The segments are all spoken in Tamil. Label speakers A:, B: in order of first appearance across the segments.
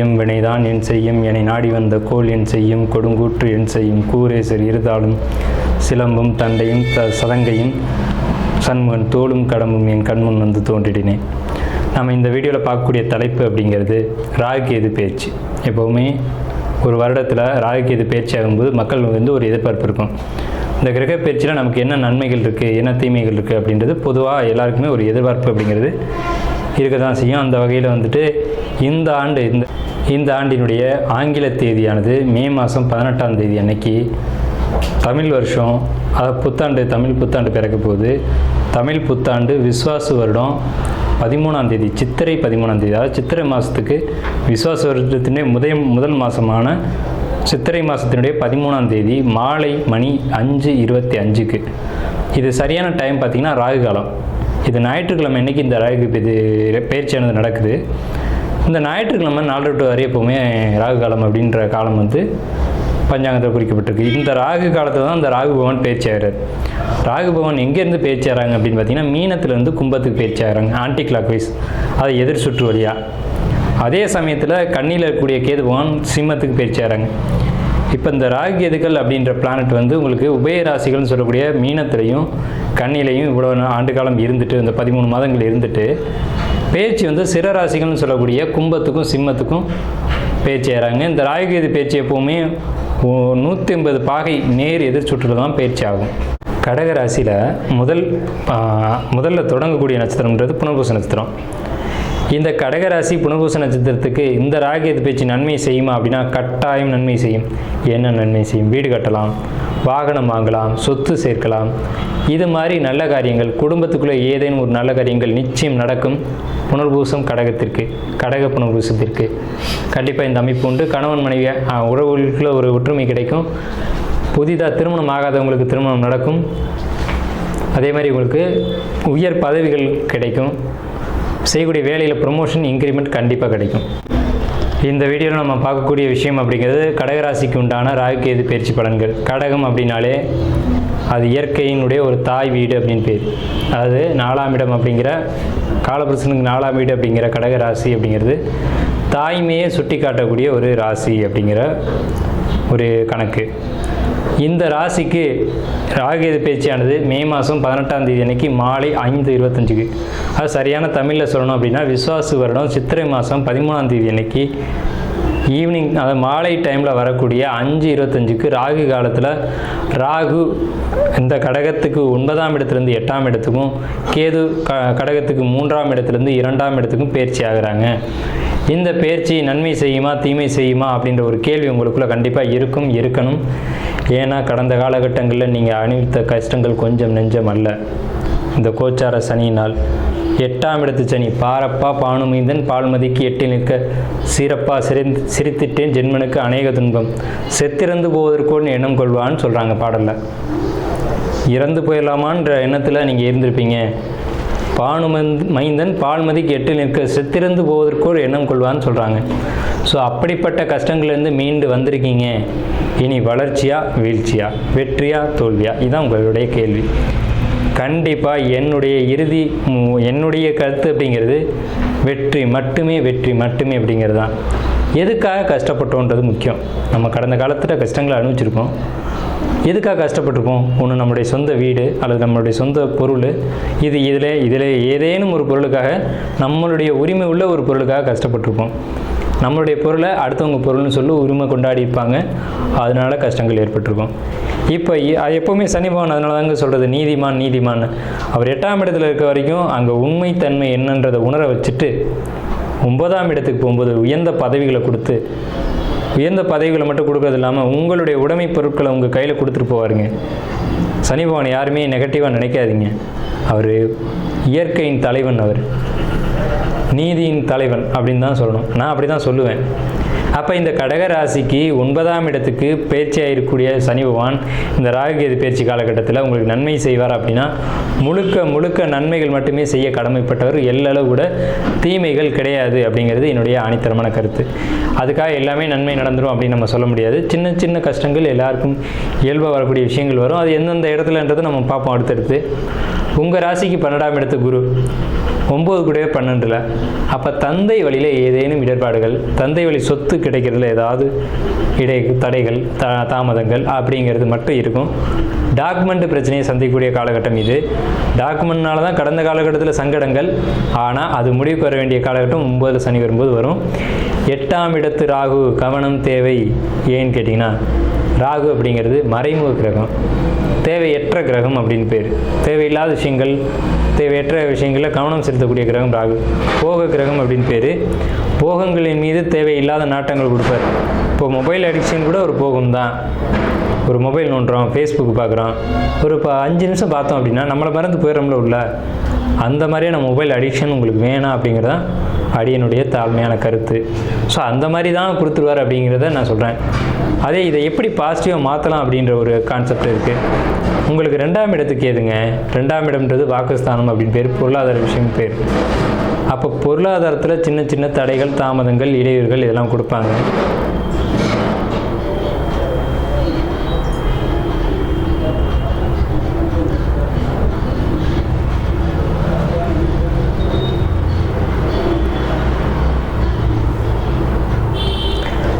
A: செய்யும் வினைதான் என் செய்யும் என்னை நாடி வந்த கோல் என் செய்யும் கொடுங்கூற்று என் செய்யும் கூரேசர் இருதாலும் சிலம்பும் தண்டையும் சதங்கையும் சண்முகன் தோளும் கடம்பும் என் கண்முன் வந்து தோன்றிடினேன். நம்ம இந்த வீடியோவில் பார்க்கக்கூடிய தலைப்பு அப்படிங்கிறது ராகுகேது பேச்சு. எப்போவுமே ஒரு வருடத்தில் ராகுகேது பேச்சு ஆகும்போது மக்கள் வந்து ஒரு எதிர்பார்ப்பு இருக்கும். இந்த கிரக பயிற்சியில் நமக்கு என்ன நன்மைகள் இருக்குது, என்ன தீமைகள் இருக்குது அப்படின்றது பொதுவாக எல்லாருக்குமே ஒரு எதிர்பார்ப்பு அப்படிங்கிறது இருக்க தான் செய்யும். அந்த வகையில் வந்துட்டு இந்த ஆண்டினுடைய ஆங்கில தேதியானது மே மாதம் 18ஆம் தேதி அன்னைக்கு தமிழ் வருஷம், அதாவது புத்தாண்டு, தமிழ் புத்தாண்டு பிறக்க போகுது. தமிழ் புத்தாண்டு விஸ்வாசு வருடம் 13ஆம் தேதி, சித்திரை 13ஆம் தேதி, அதாவது சித்திரை மாதத்துக்கு விஸ்வாச வருடத்தினுடைய முதல் மாதமான சித்திரை மாதத்தினுடைய 13ஆம் தேதி மாலை மணி 5:25க்கு. இது சரியான டைம் பார்த்திங்கன்னா ராகு காலம். இது ஞாயிற்றுக்கிழமை அன்றைக்கி இந்த ராகு பயிற்சியானது நடக்குது. இந்த ஞாயிற்றுக்கிழமை 4 to 6 எப்போவுமே ராகு காலம் அப்படின்ற காலம் வந்து பஞ்சாங்கத்தில் குறிக்கப்பட்டிருக்கு. இந்த ராகு காலத்தில் தான் இந்த ராகு பகவான் பயிற்சி ஆகிறார். ராகு பகவான் எங்கேருந்து பயிற்சி ஆகிறாங்க அப்படின்னு பார்த்தீங்கன்னா மீனத்துலேருந்து கும்பத்துக்கு பயிற்சி ஆகிறாங்க, ஆன்டி கிளாக் வைஸ், அதை எதிர் சுற்று வழியாக. அதே சமயத்தில் கண்ணியில் இருக்கக்கூடிய கேது பகவான் சிம்மத்துக்கு பயிற்சி ஆகிறாங்க. இப்போ இந்த ராகு கேதுக்கள் அப்படின்ற பிளானட் வந்து உங்களுக்கு உபயராசிகள்னு சொல்லக்கூடிய மீனத்திலையும் கண்ணிலையும் இவ்வளோ ஆண்டு காலம் இருந்துட்டு, இந்த 13 மாதங்கள் இருந்துட்டு பயிற்சி வந்து சிறராசிகள்னு சொல்லக்கூடிய கும்பத்துக்கும் சிம்மத்துக்கும் பயிற்சி ஆகிறாங்க. இந்த ராகுகேது பயிற்சி எப்போவுமே 180 பாகை நேர் எதிர் சுற்றில் தான் பயிற்சி ஆகும். கடக ராசியில் முதல்ல தொடங்கக்கூடிய நட்சத்திரம்ன்றது புனர்பூச நட்சத்திரம். இந்த கடகராசி புனர்பூச நட்சத்திரத்துக்கு இந்த ராகுகேது பேச்சு நன்மை செய்யுமா அப்படின்னா கட்டாயம் நன்மை செய்யும். என்ன நன்மை செய்யும்? வீடு கட்டலாம், வாகனம் வாங்கலாம், சொத்து சேர்க்கலாம். இது மாதிரி நல்ல காரியங்கள், குடும்பத்துக்குள்ளே ஏதேனும் ஒரு நல்ல காரியங்கள் நிச்சயம் நடக்கும். புனர்பூசம் கடக புனர்பூசத்திற்கு கண்டிப்பாக இந்த அமைப்பு உண்டு. கணவன் மனைவி உறவுகளுக்குள்ள ஒரு ஒற்றுமை கிடைக்கும். புதிதாக திருமணம் ஆகாதவங்களுக்கு திருமணம் நடக்கும். அதே மாதிரி உங்களுக்கு உயர் பதவிகள் கிடைக்கும். செய்யக்கூடிய வேலையில் ப்ரொமோஷன், இன்க்ரிமெண்ட் கண்டிப்பாக கிடைக்கும். இந்த வீடியோவில் நம்ம பார்க்கக்கூடிய விஷயம் அப்படிங்கிறது கடகராசிக்கு உண்டான ராகுகேது பயிற்சி பலன்கள். கடகம் அப்படின்னாலே அது இயற்கையினுடைய ஒரு தாய் வீடு அப்படின்னு பேர். அதாவது 4ஆம் இடம் அப்படிங்கிற காலபுருஷனுக்கு 4ஆம் வீடு அப்படிங்கிற கடகராசி அப்படிங்கிறது தாய்மையை சுட்டி காட்டக்கூடிய ஒரு ராசி அப்படிங்கிற ஒரு கணக்கு. இந்த ராசிக்கு ராகுகேது பயிற்சியானது மே மாதம் 18ஆம் தேதி அன்னைக்கு மாலை 5:25க்கு, அது சரியான தமிழில் சொல்லணும் அப்படின்னா விஸ்வாசு வருடம் சித்திரை மாதம் 13ஆம் தேதி அன்னைக்கு ஈவினிங், அதாவது மாலை டைமில் வரக்கூடிய 5:25க்கு ராகு காலத்தில் ராகு இந்த கடகத்துக்கு 9ஆம் இடத்துலேருந்து 8ஆம் இடத்துக்கும், கேது கடகத்துக்கு 3ஆம் இடத்துலேருந்து 2ஆம் இடத்துக்கும் பயிற்சி ஆகுறாங்க. இந்த பயிற்சி நன்மை செய்யுமா தீமை செய்யுமா அப்படின்ற ஒரு கேள்வி உங்களுக்குள்ளே கண்டிப்பாக இருக்கணும். ஏன்னா கடந்த காலகட்டங்களில் நீங்கள் அனுபவித்த கஷ்டங்கள் கொஞ்சம் நெஞ்சம் அல்ல. இந்த கோச்சார சனியினால் 8ஆம் இடத்து சனி, பாரப்பா பானுமைந்தன் பால்மதிக்கு 8 நிற்க சிறப்பா சிரித்திட்டேன் ஜென்மனுக்கு அநேக துன்பம் செத்திறந்து போவதற்கோன்னு எண்ணம் கொள்வான்னு சொல்கிறாங்க பாடலில். இறந்து போயிடலாமான்ற எண்ணத்தில் நீங்கள் இருந்திருப்பீங்க. மைந்தன் பால்மதிக்கு 8 நிற்க செத்திறந்து போவதற்கோர் எண்ணம் கொள்வான்னு சொல்கிறாங்க. ஸோ அப்படிப்பட்ட கஷ்டங்கள்லேருந்து மீண்டு வந்திருக்கீங்க. இனி வளர்ச்சியா வீழ்ச்சியா, வெற்றியா தோல்வியா, இதுதான் உங்களுடைய கேள்வி. கண்டிப்பாக என்னுடைய கருத்து அப்படிங்கிறது வெற்றி மட்டுமே அப்படிங்கிறது தான். எதுக்காக கஷ்டப்பட்டோன்றது முக்கியம். நம்ம கடந்த காலத்தில் கஷ்டங்களை அனுபவிச்சிருக்கோம். எதுக்காக கஷ்டப்பட்டிருக்கோம்? ஒன்று நம்மளுடைய சொந்த வீடு அல்லது நம்மளுடைய சொந்த பொருள், இதில் ஏதேனும் ஒரு பொருளுக்காக, நம்மளுடைய உரிமை உள்ள ஒரு பொருளுக்காக கஷ்டப்பட்டிருப்போம். நம்மளுடைய பொருளை அடுத்தவங்க பொருள்னு சொல்லி உரிமை கொண்டாடி இருப்பாங்க. அதனால கஷ்டங்கள் ஏற்பட்டிருக்கும். இப்போ அது எப்போவுமே சனி பகவான் அதனால தாங்க சொல்கிறது நீதிமான். அவர் 8ஆம் இடத்துல இருக்க வரைக்கும் அங்கே உண்மைத்தன்மை என்னன்றதை உணர வச்சுட்டு 9ஆம் இடத்துக்கு போகும்போது உயர்ந்த பதவிகளை கொடுத்து, உயர்ந்த பதவிகளை மட்டும் கொடுக்கறது இல்லாமல் உங்களுடைய உடைமை பொருட்களை உங்கள் கையில் கொடுத்துட்டு போவாருங்க. சனி பகவான் யாருமே நெகட்டிவாக நினைக்காதீங்க. அவர் இயற்கையின் தலைவன், அவர் நீதியின் தலைவன் அப்படின்னு தான் சொல்லணும். நான் அப்படி தான் சொல்லுவேன். அப்போ இந்த கடக ராசிக்கு 9ஆம் இடத்துக்கு பயிற்சியாக இருக்கக்கூடிய சனி பகவான் இந்த ராகுகேது பயிற்சி காலகட்டத்தில் உங்களுக்கு நன்மை செய்வார் அப்படின்னா முழுக்க நன்மைகள் மட்டுமே செய்ய கடமைப்பட்டவர். எல்லளவு கூட தீமைகள் கிடையாது அப்படிங்கிறது என்னுடைய ஆணித்தரமான கருத்து. அதுக்காக எல்லாமே நன்மை நடந்துடும் அப்படின்னு நம்ம சொல்ல முடியாது. சின்ன கஷ்டங்கள் எல்லாருக்கும் இயல்பாக வரக்கூடிய விஷயங்கள் வரும். அது எந்தெந்த இடத்துலன்றது நம்ம பார்ப்போம் அடுத்தடுத்து. உங்கள் ராசிக்கு 12ஆம் இடத்து குரு 9 கூடவே 12. அப்போ தந்தை வழியில் ஏதேனும் இடர்பாடுகள், தந்தை வழி சொத்து கிடைக்கிறதுல ஏதாவது தடைகள், தாமதங்கள் அப்படிங்கிறது மட்டும் இருக்கும். டாக்குமெண்ட் பிரச்சனையை சந்திக்கக்கூடிய காலகட்டம் இது. டாக்குமெண்ட்னால தான் கடந்த காலகட்டத்தில் சங்கடங்கள், ஆனால் அது முடிவுக்கு வர வேண்டிய காலகட்டம் 9 சனி வரும்போது வரும். 8ஆம் இடத்து ராகு, கவனம் தேவை. ஏன்னு கேட்டிங்கன்னா, ராகு அப்படிங்கிறது மறைமுக கிரகம், தேவையற்ற கிரகம் அப்படின்னு பேர். தேவையில்லாத விஷயங்கள், தேவையற்ற விஷயங்களில் கவனம் செலுத்தக்கூடிய கிரகம் ராகு. போக கிரகம் அப்படின்னு பேர். போகங்களின் மீது தேவையில்லாத நாட்டங்கள் கொடுப்பார். இப்போ மொபைல் அடிக்ஷன் கூட ஒரு போகம் தான். ஒரு மொபைல் நோண்டுறோம், ஃபேஸ்புக் பார்க்குறோம், ஒரு 5 நிமிஷம் பார்த்தோம் அப்படின்னா நம்மளை மறந்து போயிடுறோம்ல உள்ள. அந்த மாதிரியான மொபைல் அடிக்ஷன் உங்களுக்கு வேணாம் அப்படிங்கிறது தான் அடியனுடைய தாழ்மையான கருத்து. ஸோ அந்த மாதிரி தான் கொடுத்துருவார் அப்படிங்கிறத நான் சொல்கிறேன். அதே இதை எப்படி பாசிட்டிவாக மாற்றலாம் அப்படின்ற ஒரு கான்செப்ட் இருக்குது. உங்களுக்கு 2ஆம் இடத்துக்கு ஏதுங்க, 2ஆம் இடம்ன்றது வாக்குஸ்தானம் அப்படின்னு பேர், பொருளாதார விஷயம் பேர். அப்போ பொருளாதாரத்தில் சின்ன சின்ன தடைகள், தாமதங்கள், இடையூறுகள் இதெல்லாம் கொடுப்பாங்க.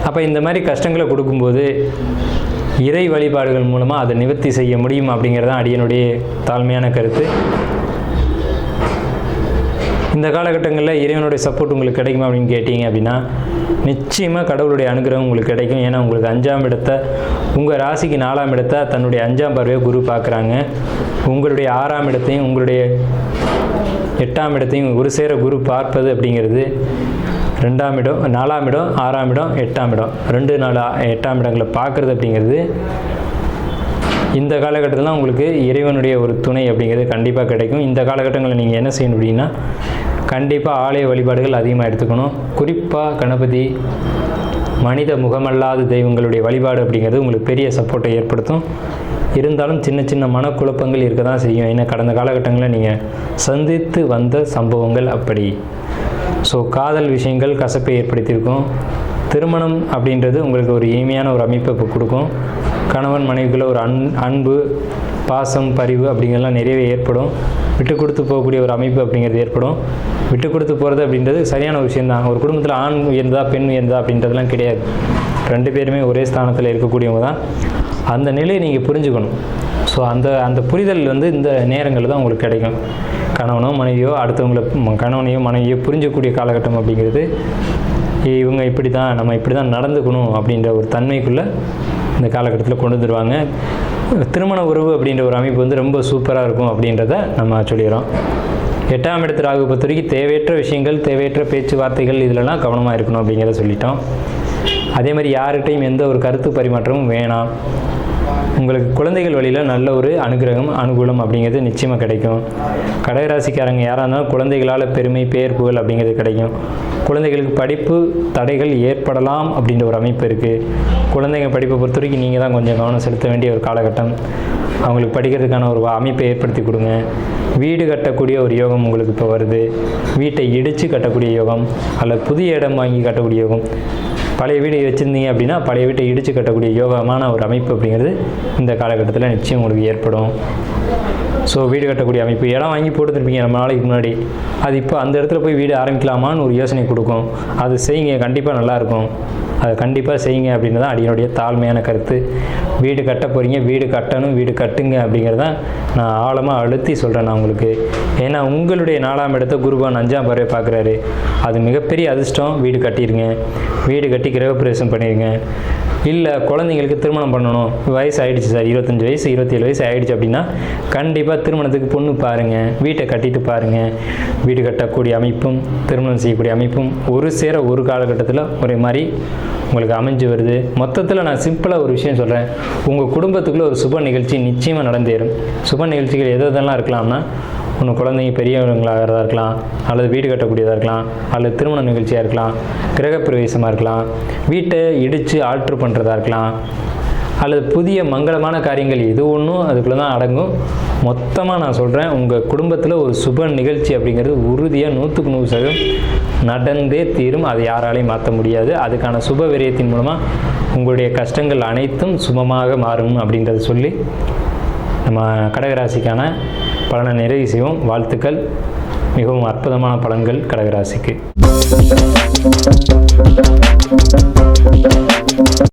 A: அப்போ இந்த மாதிரி கஷ்டங்களை கொடுக்கும்போது இறை வழிபாடுகள் மூலமாக அதை நிவர்த்தி செய்ய முடியும் அப்படிங்கிறது தான் அடியனுடைய தாழ்மையான கருத்து. இந்த காலகட்டங்களில் இறைவனுடைய சப்போர்ட் உங்களுக்கு கிடைக்குமா அப்படின்னு கேட்டிங்க அப்படின்னா, நிச்சயமாக கடவுளுடைய அனுகிரகம் உங்களுக்கு கிடைக்கும். ஏன்னா உங்களுக்கு 5ஆம் இடத்தை, உங்கள் ராசிக்கு 4ஆம் இடத்தை தன்னுடைய 5ஆம் பார்வையை குரு பார்க்குறாங்க. உங்களுடைய 6ஆம் இடத்தையும் உங்களுடைய 8ஆம் இடத்தையும் ஒரு சேர குரு பார்ப்பது அப்படிங்கிறது 2ஆம் இடம், 4ஆம் இடம், 6ஆம் இடம், 8ஆம் இடம், 2, 4, 8ஆம் இடங்களை பார்க்குறது அப்படிங்கிறது இந்த காலகட்டத்தில் உங்களுக்கு இறைவனுடைய ஒரு துணை அப்படிங்கிறது கண்டிப்பாக கிடைக்கும். இந்த காலகட்டங்களில் நீங்கள் என்ன செய்யணும் அப்படின்னா, கண்டிப்பாக ஆலய வழிபாடுகள் அதிகமாக எடுத்துக்கணும். குறிப்பாக கணபதி, மனித முகமல்லாத தெய்வங்களுடைய வழிபாடு அப்படிங்கிறது உங்களுக்கு பெரிய சப்போர்ட்டை ஏற்படுத்தும். இருந்தாலும் சின்ன சின்ன மனக்குழப்பங்கள் இருக்க தான் செய்யும். ஏன்னா கடந்த காலகட்டங்களில் நீங்கள் சந்தித்து வந்த சம்பவங்கள் அப்படி. ஸோ காதல் விஷயங்கள் கசப்பை ஏற்படுத்தியிருக்கும். திருமணம் அப்படின்றது உங்களுக்கு ஒரு இனிமையான ஒரு அமைப்பை இப்போ கொடுக்கும். கணவன் மனைவிக்குள்ள ஒரு அன்பு, பாசம், பரிவு அப்படிங்கிறதுலாம் நிறையவே ஏற்படும். விட்டு கொடுத்து போகக்கூடிய ஒரு அமைப்பு அப்படிங்கிறது ஏற்படும். விட்டு கொடுத்து போகிறது அப்படின்றது சரியான ஒரு விஷயந்தான். ஒரு குடும்பத்தில் ஆண் உயர்ந்தா பெண் உயர்ந்தா அப்படின்றதுலாம் கிடையாது. 2 பேருமே ஒரே ஸ்தானத்தில் இருக்கக்கூடியவங்க தான். அந்த நிலையை நீங்கள் புரிஞ்சுக்கணும். ஸோ அந்த புரிதல் இந்த நேரங்களில் தான் உங்களுக்கு கிடைக்கும். கணவனோ மனைவியோ அடுத்தவங்களை, கணவனையோ மனைவியோ புரிஞ்சக்கூடிய காலகட்டம் அப்படிங்கிறது, இவங்க இப்படி தான், நம்ம இப்படி தான் நடந்துக்கணும் அப்படின்ற ஒரு தன்மைக்குள்ளே இந்த காலகட்டத்தில் கொண்டு வந்துடுவாங்க. திருமண உறவு அப்படின்ற ஒரு அமைப்பு ரொம்ப சூப்பராக இருக்கும் அப்படின்றத நம்ம சொல்லிடுறோம். 8ஆம் இடத்து ராகு பொறுத்த வரைக்கும் தேவையற்ற விஷயங்கள், தேவையற்ற பேச்சுவார்த்தைகள் இதிலலாம் கவனமாக இருக்கணும் அப்படிங்கிறத சொல்லிட்டோம். அதே மாதிரி யார்கிட்டையும் எந்த ஒரு கருத்து பரிமாற்றமும் வேணாம். உங்களுக்கு குழந்தைகள் வழியில் நல்ல ஒரு அனுகூலம் அப்படிங்கிறது நிச்சயமாக கிடைக்கும். கடகராசிக்காரங்க யாராக இருந்தாலும் குழந்தைகளால் பெருமை, பேர், புகழ் அப்படிங்கிறது கிடைக்கும். குழந்தைகளுக்கு படிப்பு தடைகள் ஏற்படலாம் அப்படின்ற ஒரு அமைப்பு இருக்குது. குழந்தைங்க படிப்பை பொறுத்த வரைக்கும் நீங்கள் தான் கொஞ்சம் கவனம் செலுத்த வேண்டிய ஒரு காலகட்டம். அவங்களுக்கு படிக்கிறதுக்கான ஒரு அமைப்பை ஏற்படுத்தி கொடுங்க. வீடு கட்டக்கூடிய ஒரு யோகம் உங்களுக்கு இப்போ வருது. வீட்டை இடித்து கட்டக்கூடிய யோகம், அல்லது புதிய இடம் வாங்கி கட்டக்கூடிய யோகம். பழைய வீடு வச்சுருந்தீங்க அப்படின்னா பழைய வீட்டை இடித்து கட்டக்கூடிய யோகமான ஒரு அமைப்பு அப்படிங்கிறது இந்த காலகட்டத்தில் நிச்சயம் உங்களுக்கு ஏற்படும். ஸோ வீடு கட்டக்கூடிய அமைப்பு, இடம் வாங்கி போட்டுருப்பீங்க ரொம்ப நாளைக்கு முன்னாடி, அது இப்போ அந்த இடத்துல போய் வீடு ஆரம்பிக்கலாமான்னு ஒரு யோசனை கொடுக்கும். அது செய்யுங்க, கண்டிப்பாக நல்லாயிருக்கும். அதை கண்டிப்பாக செய்யுங்க அப்படின்னு தான் அடியனுடைய தாழ்மையான கருத்து. வீடு கட்ட போகிறீங்க, வீடு கட்டணும், வீடு கட்டுங்க அப்படிங்கிறதான் நான் ஆழமாக அழுத்தி சொல்கிறேன் நான் உங்களுக்கு. ஏன்னா உங்களுடைய 4ஆம் இடத்தை குருவான் 5ஆம் பார்வை பார்க்குறாரு. அது மிகப்பெரிய அதிர்ஷ்டம். வீடு கட்டிடுங்க, வீடு கட்டி கிரகப்பிரவேசம் பண்ணிடுங்க. இல்லை குழந்தைங்களுக்கு திருமணம் பண்ணணும், வயசு ஆகிடுச்சு சார், 25 வயசு 27 வயசு ஆகிடுச்சு அப்படின்னா கண்டிப்பாக திருமணத்துக்கு பொண்ணு பாருங்கள், வீட்டை கட்டிட்டு பாருங்கள். வீடு கட்டக்கூடிய அமைப்பும் திருமணம் செய்யக்கூடிய அமைப்பும் ஒரு சேர ஒரு காலகட்டத்தில் ஒரே மாதிரி உங்களுக்கு அமைஞ்சு வருது. மொத்தத்தில் நான் சிம்பிளாக ஒரு விஷயம் சொல்கிறேன். உங்கள் குடும்பத்துக்குள்ளே ஒரு சுப நிகழ்ச்சி நிச்சயமாக நடந்தேறும். சுப நிகழ்ச்சிகள் எதெல்லாம் இருக்கலாம்னா, ஒன்று குழந்தைங்க பெரியவங்களாகிறதா இருக்கலாம், அல்லது வீடு கட்டக்கூடியதாக இருக்கலாம், அல்லது திருமண நிகழ்ச்சியாக இருக்கலாம், கிரகப்பிரவேசமாக இருக்கலாம், வீட்டை இடித்து ஆல்ட்ரு பண்ணுறதா இருக்கலாம், அல்லது புதிய மங்களமான காரியங்கள் எது ஒன்றும் அதுக்குள்ளே தான் அடங்கும். மொத்தமாக நான் சொல்கிறேன், உங்கள் குடும்பத்தில் ஒரு சுப நிகழ்ச்சி அப்படிங்கிறது உறுதியாக 100க்கு 100% நடந்தே தீரும். அதை யாராலையும் மாற்ற முடியாது. அதுக்கான சுப விரயத்தின் மூலமாக உங்களுடைய கஷ்டங்கள் அனைத்தும் சுபமாக மாறும் அப்படின்றத சொல்லி நம்ம கடகராசிக்கான பலனை நிறைவு செய்வோம். வாழ்த்துக்கள். மிகவும் அற்புதமான பலன்கள் கடகராசிக்கு.